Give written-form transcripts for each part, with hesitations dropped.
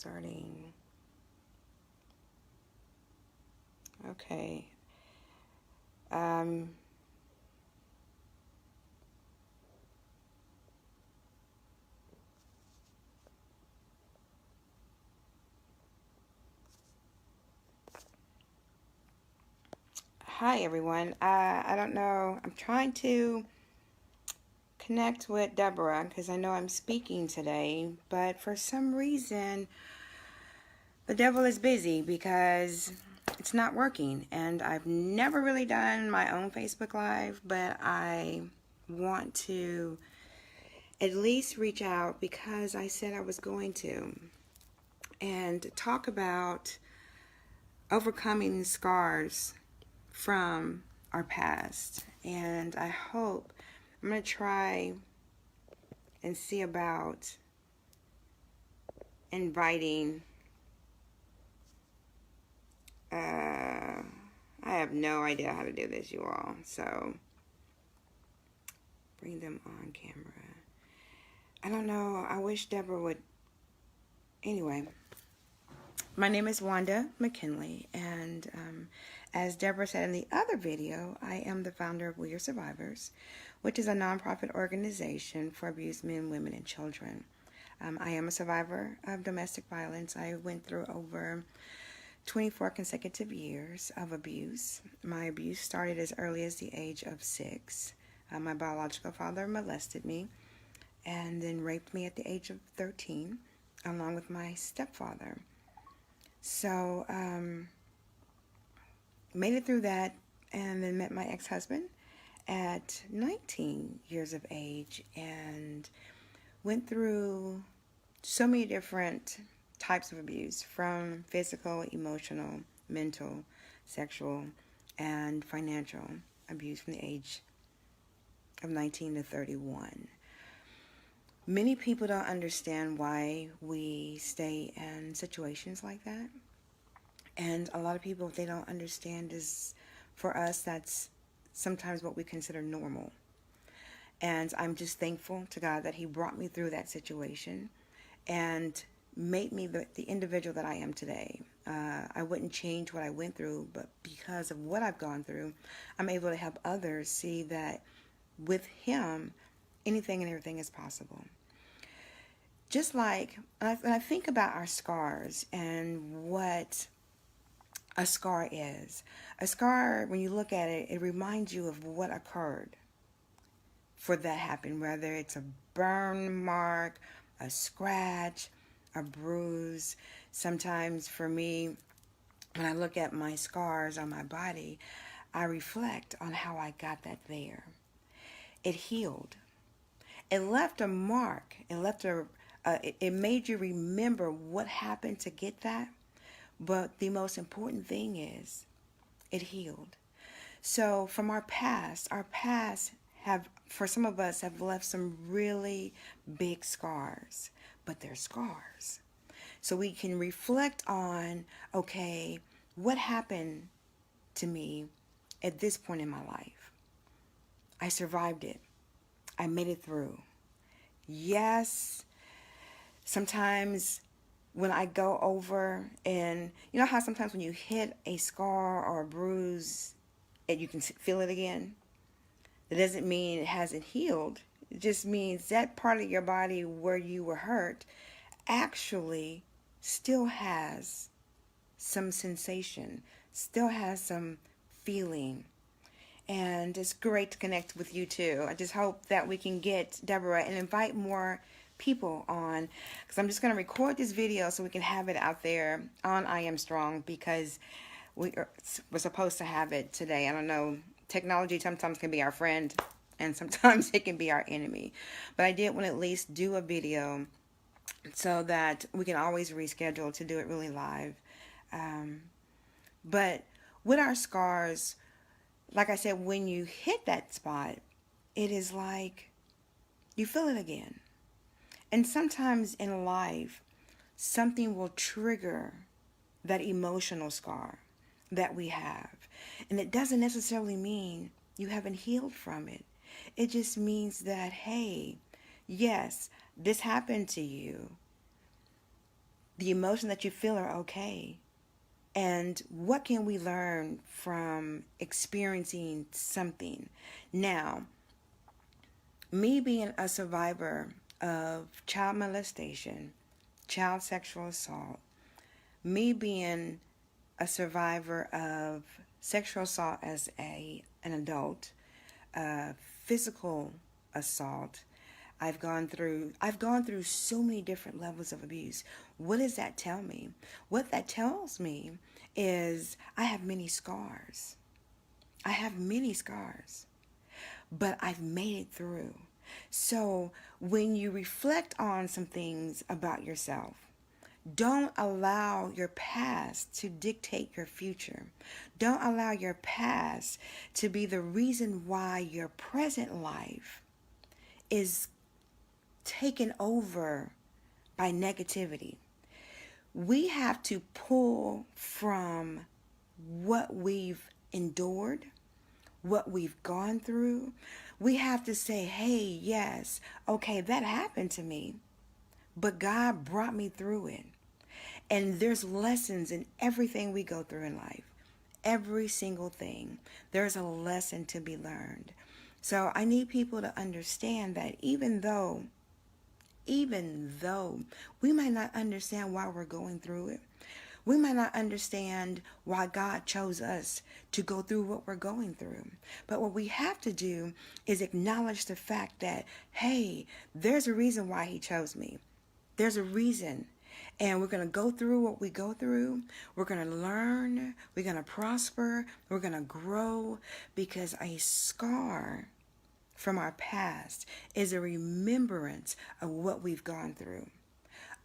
Starting. Okay. Um, Hi, everyone. I don't know. I'm trying to connect with Deborah because I know I'm speaking today, but for some reason, the devil is busy because it's not working. And I've never really done my own Facebook Live, but I want to at least reach out because I said I was going to and talk about overcoming scars from our past. And I hope I'm going to try and see about inviting. I have no idea how to do this, you all. So bring them on camera. I don't know. I wish Deborah would. Anyway, my name is Wanda McKinley, and as Deborah said in the other video, I am the founder of We Are Survivors, which is a nonprofit organization for abused men, women, and children. I am a survivor of domestic violence. I went through over 24 consecutive years of abuse. My abuse started as early as the age of 6. My biological father molested me and then raped me at the age of 13, along with my stepfather. So, made it through that and then met my ex-husband at 19 years of age and went through so many different types of abuse, from physical, emotional, mental, sexual, and financial abuse from the age of 19 to 31. Many people don't understand why we stay in situations like that. And a lot of people, what they don't understand is, for us, that's sometimes what we consider normal. And I'm just thankful to God that He brought me through that situation and made me the individual that I am today. I wouldn't change what I went through, but because of what I've gone through, I'm able to help others see that with Him, anything and everything is possible. Just like when I think about our scars and what a scar is. A scar, when you look at it, it reminds you of what occurred for that happen, whether it's a burn mark, a scratch, a bruise. Sometimes for me, when I look at my scars on my body, I reflect on how I got that there. It healed. It left a mark. It made you remember what happened to get that. But the most important thing is it healed. So from our past have, for some of us, have left some really big scars, but they're scars. So we can reflect on, okay, what happened to me at this point in my life? I survived it. I made it through. Yes, sometimes when I go over, and you know how sometimes when you hit a scar or a bruise and you can feel it again? That doesn't mean it hasn't healed. It just means that part of your body where you were hurt actually still has some sensation, still has some feeling. And it's great to connect with you too. I just hope that we can get Deborah and invite more people on, because I'm just going to record this video so we can have it out there on I Am Strong, because we're supposed to have it today. I don't know. Technology sometimes can be our friend and sometimes it can be our enemy. But I did want to at least do a video so that we can always reschedule to do it really live. But with our scars, like I said, when you hit that spot, it is like you feel it again. And sometimes in life, something will trigger that emotional scar that we have. And it doesn't necessarily mean you haven't healed from it. It just means that, hey, yes, this happened to you, the emotion that you feel are okay. And what can we learn from experiencing something? Now, me being a survivor of child molestation, child sexual assault, me being a survivor of sexual assault as an adult, physical assault, I've gone through so many different levels of abuse. What does that tell me? What that tells me is I have many scars. I have many scars, but I've made it through. So when you reflect on some things about yourself, don't allow your past to dictate your future. Don't allow your past to be the reason why your present life is taken over by negativity. We have to pull from what we've endured, what we've gone through. We have to say, hey, yes, okay, that happened to me, but God brought me through it. And there's lessons in everything we go through in life. Every single thing. There's a lesson to be learned. So I need people to understand that even though we might not understand why we're going through it, we might not understand why God chose us to go through what we're going through. But what we have to do is acknowledge the fact that, hey, there's a reason why he chose me. There's a reason. And we're going to go through what we go through. We're going to learn. We're going to prosper. We're going to grow, because a scar from our past is a remembrance of what we've gone through.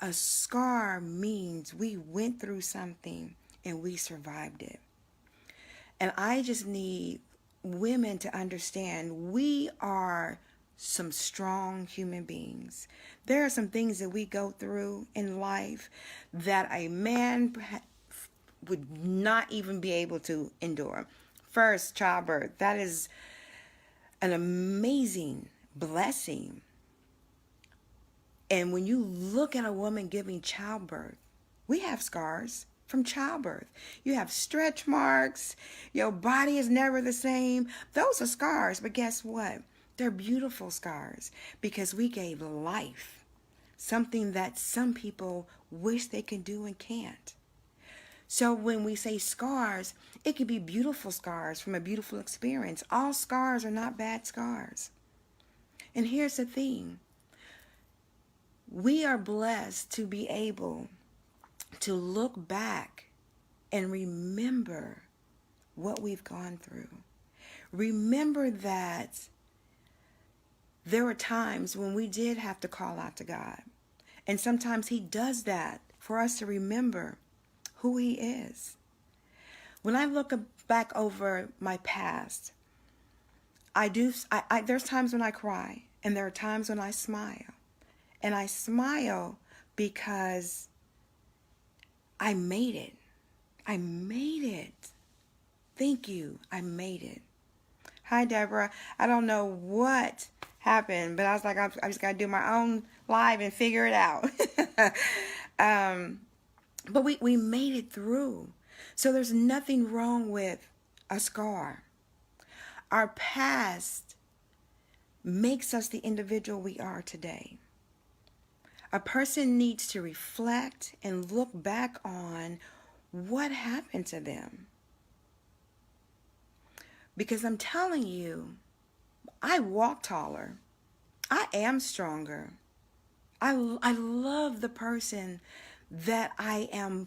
A scar means we went through something and we survived it. And I just need women to understand we are some strong human beings. There are some things that we go through in life that a man would not even be able to endure. First, childbirth. That is an amazing blessing. And when you look at a woman giving childbirth, we have scars from childbirth. You have stretch marks. Your body is never the same. Those are scars, but guess what? They're beautiful scars because we gave life, something that some people wish they can do and can't. So when we say scars, it could be beautiful scars from a beautiful experience. All scars are not bad scars. And here's the thing. We are blessed to be able to look back and remember what we've gone through. Remember that there were times when we did have to call out to God. And sometimes he does that for us to remember who he is. When I look back over my past, there's times when I cry, and there are times when I smile. And I smile because I made it. I made it. Thank you. I made it. Hi, Deborah. I don't know what happened, but I was like, I just got to do my own live and figure it out. But we made it through. So there's nothing wrong with a scar. Our past makes us the individual we are today. A person needs to reflect and look back on what happened to them. Because I'm telling you, I walk taller. I am stronger. I love the person that I am.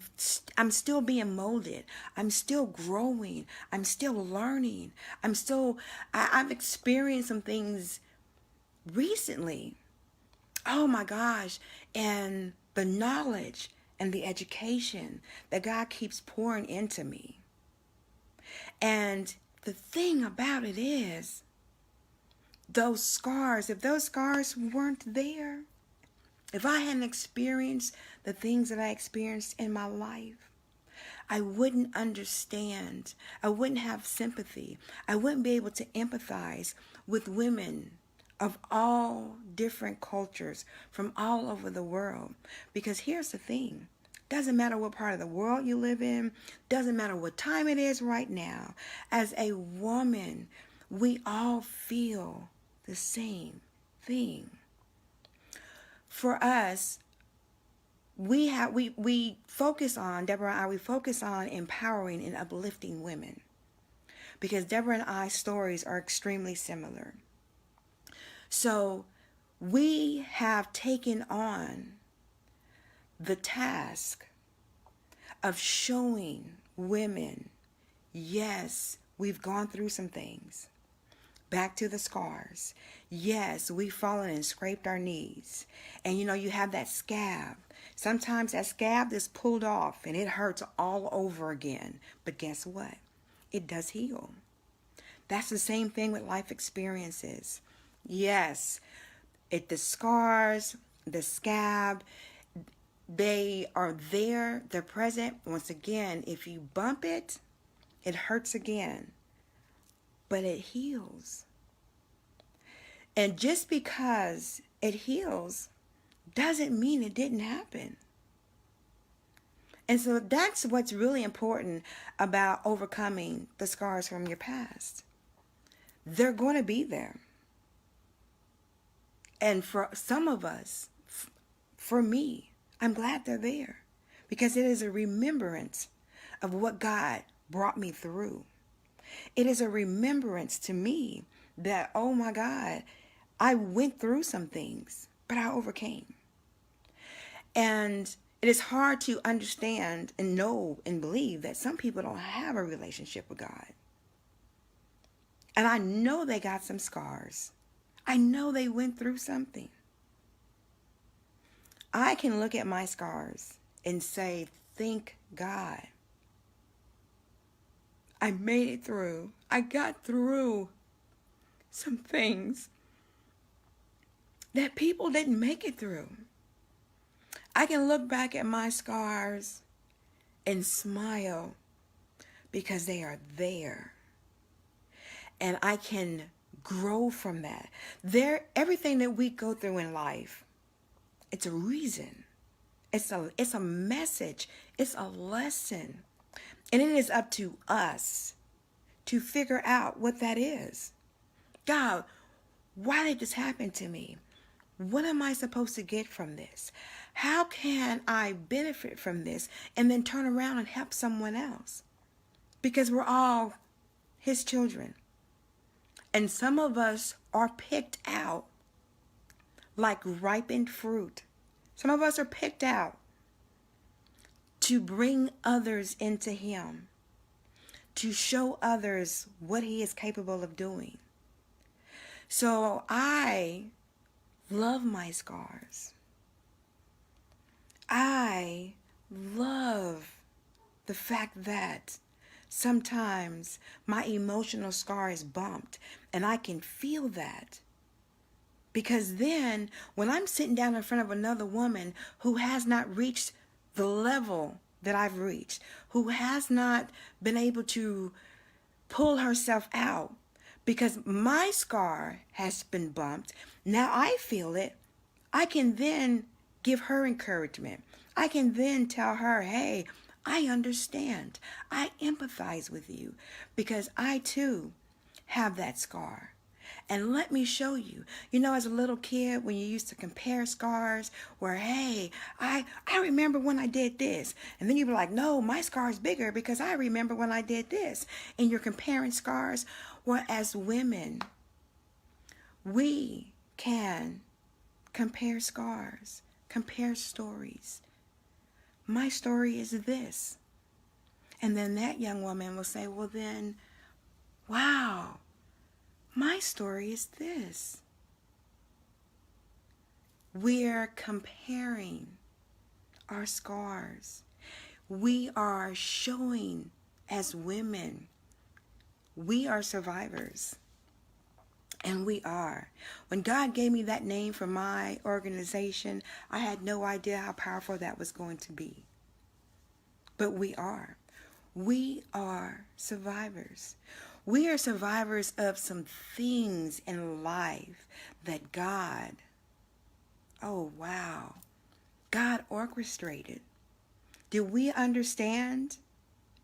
I'm still being molded. I'm still growing. I'm still learning. I've experienced some things recently. Oh my gosh. And the knowledge and the education that God keeps pouring into me. And the thing about it is, those scars, if those scars weren't there, if I hadn't experienced the things that I experienced in my life, I wouldn't understand. I wouldn't have sympathy. I wouldn't be able to empathize with women of all different cultures from all over the world. Because here's the thing. Doesn't matter what part of the world you live in. Doesn't matter what time it is right now. As a woman, we all feel the same thing. For us, we focus on, Deborah and I, we focus on empowering and uplifting women. Because Deborah and I's stories are extremely similar. So we have taken on the task of showing women, yes, we've gone through some things. Back to the scars. Yes, we've fallen and scraped our knees. And you have that scab. Sometimes that scab is pulled off and it hurts all over again. But guess what? It does heal. That's the same thing with life experiences. Yes, the scars, the scab, they are there, they're present. Once again, if you bump it, it hurts again. But it heals. And just because it heals doesn't mean it didn't happen. And so that's what's really important about overcoming the scars from your past. They're going to be there. And for some of us, for me, I'm glad they're there. Because it is a remembrance of what God brought me through. It is a remembrance to me that, oh my God, I went through some things, but I overcame. And it is hard to understand and know and believe that some people don't have a relationship with God. And I know they got some scars. I know they went through something. I can look at my scars and say, thank God. I made it through. I got through some things that people didn't make it through. I can look back at my scars and smile because they are there. And I can grow from that. Everything that we go through in life, it's a reason. It's a message. It's a lesson. And it is up to us to figure out what that is. God, why did this happen to me? What am I supposed to get from this? How can I benefit from this and then turn around and help someone else? Because we're all His children. And some of us are picked out like ripened fruit. Some of us are picked out to bring others into Him, to show others what He is capable of doing. So I love my scars. I love the fact that sometimes my emotional scar is bumped, and I can feel that. Because then when I'm sitting down in front of another woman who has not reached the level that I've reached, who has not been able to pull herself out because my scar has been bumped, now I feel it, I can then give her encouragement. I can then tell her, hey, I understand. I empathize with you because I too have that scar. And let me show you. As a little kid, when you used to compare scars, where, hey, I remember when I did this. And then you'd be like, no, my scar is bigger because I remember when I did this. And you're comparing scars. Well, as women, we can compare scars, compare stories. My story is this. And then that young woman will say, well then, wow, my story is this. We're comparing our scars. We are showing as women, we are survivors. And we are. When God gave me that name for my organization, I had no idea how powerful that was going to be. But we are. We are survivors. We are survivors of some things in life that God orchestrated. Did we understand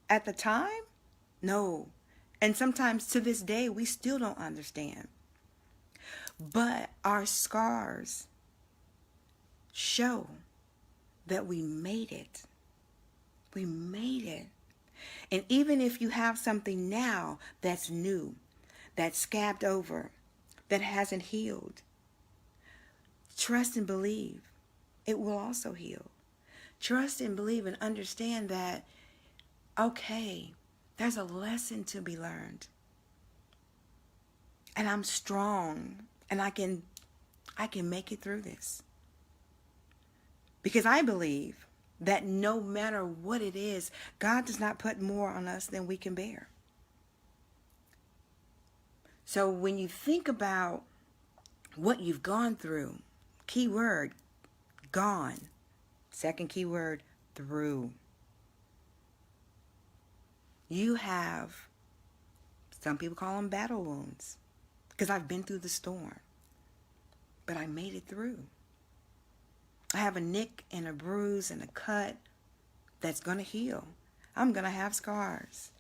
at the time? No. And sometimes to this day, we still don't understand. But our scars show that we made it. We made it. And even if you have something now that's new, that's scabbed over, that hasn't healed, trust and believe it will also heal. Trust and believe and understand that, okay, there's a lesson to be learned. And I'm strong, and I can make it through this. Because I believe that no matter what it is, God does not put more on us than we can bear. So when you think about what you've gone through, key word, gone. Second key word, through. You have, some people call them battle wounds, because I've been through the storm, but I made it through. I have a nick and a bruise and a cut that's going to heal. I'm going to have scars.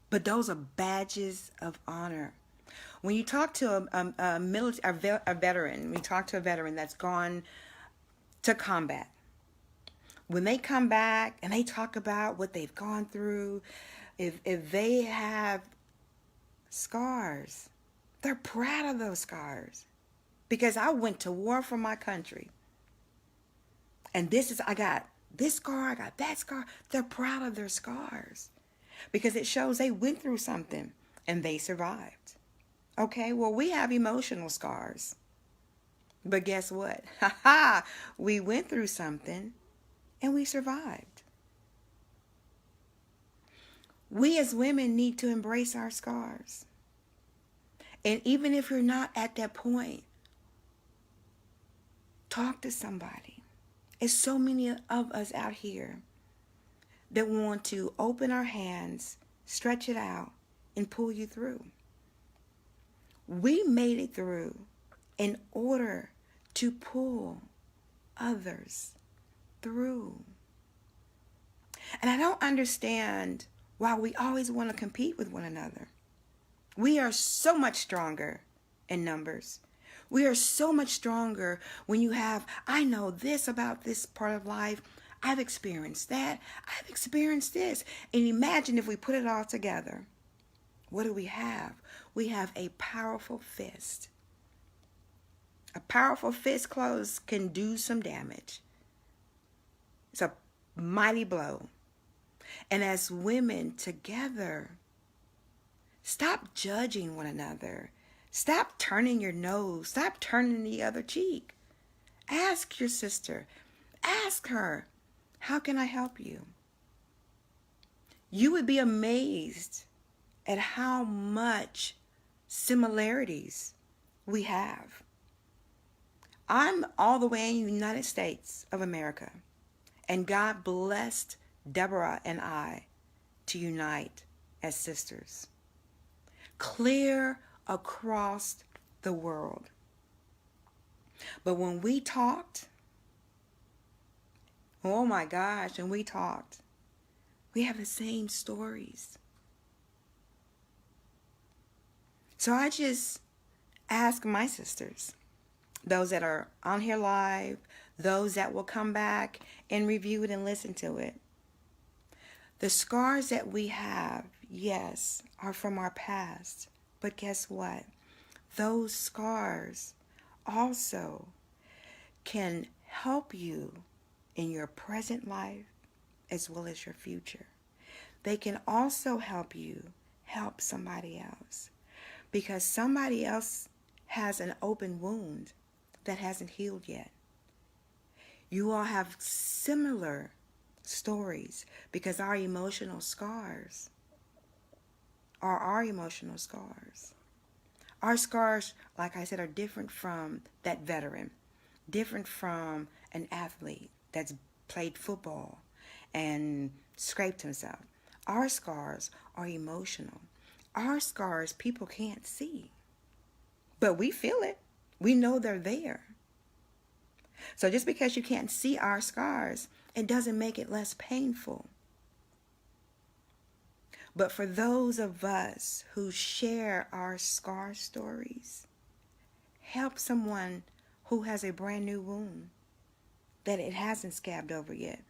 But those are badges of honor. When you talk to a veteran, we talk to a veteran that's gone to combat. When they come back and they talk about what they've gone through, if they have scars, they're proud of those scars. Because I went to war for my country. And I got this scar, I got that scar. They're proud of their scars. Because it shows they went through something and they survived. Okay, well, we have emotional scars. But guess what? We went through something and we survived. We as women need to embrace our scars. And even if you're not at that point, talk to somebody. There's so many of us out here that want to open our hands, stretch it out, and pull you through. We made it through in order to pull others through. And I don't understand why we always want to compete with one another. We are so much stronger in numbers. We are so much stronger when you have, I know this about this part of life. I've experienced that. I've experienced this. And imagine if we put it all together. What do we have? We have a powerful fist. A powerful fist close can do some damage. It's a mighty blow. And as women together, stop judging one another. Stop turning your nose. Stop turning the other cheek. Ask your sister. Ask her, how can I help you? You would be amazed at how much similarities we have. I'm all the way in the United States of America, and God blessed Deborah and I to unite as sisters. Clear across the world. But when we talked, oh my gosh, and we talked, we have the same stories. So I just ask my sisters, those that are on here live, those that will come back and review it and listen to it. The scars that we have, yes, are from our past. But guess what? Those scars also can help you in your present life as well as your future. They can also help you help somebody else, because somebody else has an open wound that hasn't healed yet. You all have similar stories because our emotional scars are our emotional scars. Our scars, like I said, are different from that veteran, different from an athlete that's played football and scraped himself. Our scars are emotional. Our scars people can't see, but we feel it. We know they're there. So just because you can't see our scars, It doesn't make it less painful. But for those of us who share our scar stories, help someone who has a brand new wound that it hasn't scabbed over yet.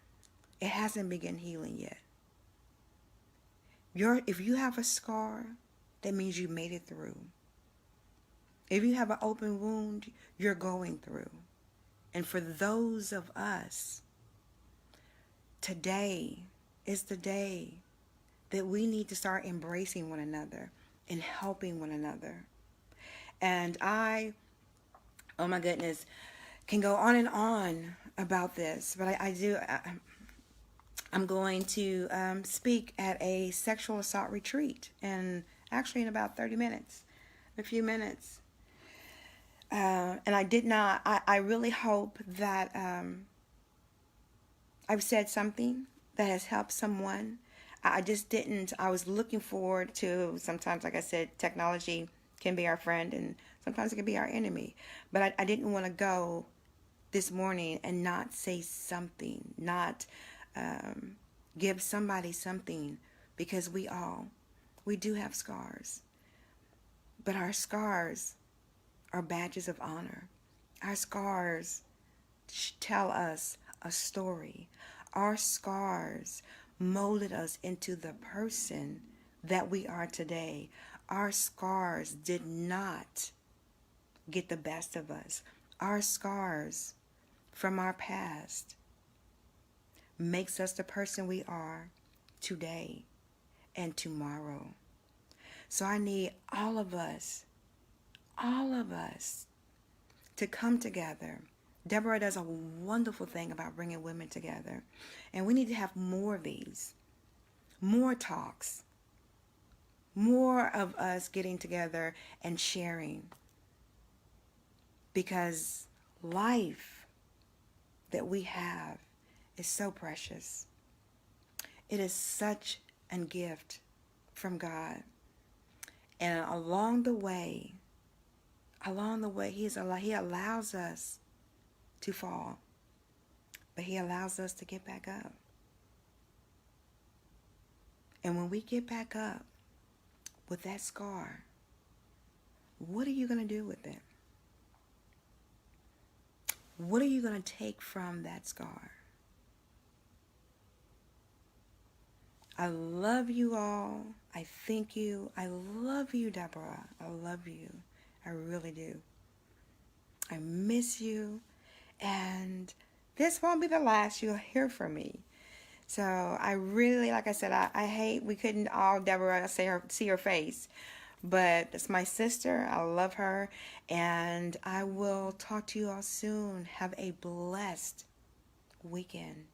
It hasn't begun healing yet. If you have a scar, that means you made it through. If you have an open wound, you're going through. And for those of us, today is the day that we need to start embracing one another and helping one another. And oh my goodness, can go on and on about this, but I'm going to speak at a sexual assault retreat, and actually in about 30 minutes, a few minutes. And I really hope that I've said something that has helped someone. I just didn't. I was looking forward to, sometimes, like I said, technology can be our friend and sometimes it can be our enemy. But I didn't want to go this morning and not say something, not give somebody something, because we do have scars. But our scars are badges of honor. Our scars tell us a story. Our scars molded us into the person that we are today. Our scars did not get the best of us. Our scars from our past makes us the person we are today and tomorrow. So I need all of us to come together. Deborah does a wonderful thing about bringing women together. And we need to have more of these, more talks, more of us getting together and sharing. Because life that we have is so precious. It is such a gift from God. And along the way, He allows us to fall, but He allows us to get back up. And when we get back up with that scar, what are you going to do with it? What are you going to take from that scar? I love you all. I thank you. I love you, Deborah. I love you. I really do. I miss you. And this won't be the last you'll hear from me. So I really, like I said, I hate we couldn't all, Deborah, see her face. But it's my sister. I love her. And I will talk to you all soon. Have a blessed weekend.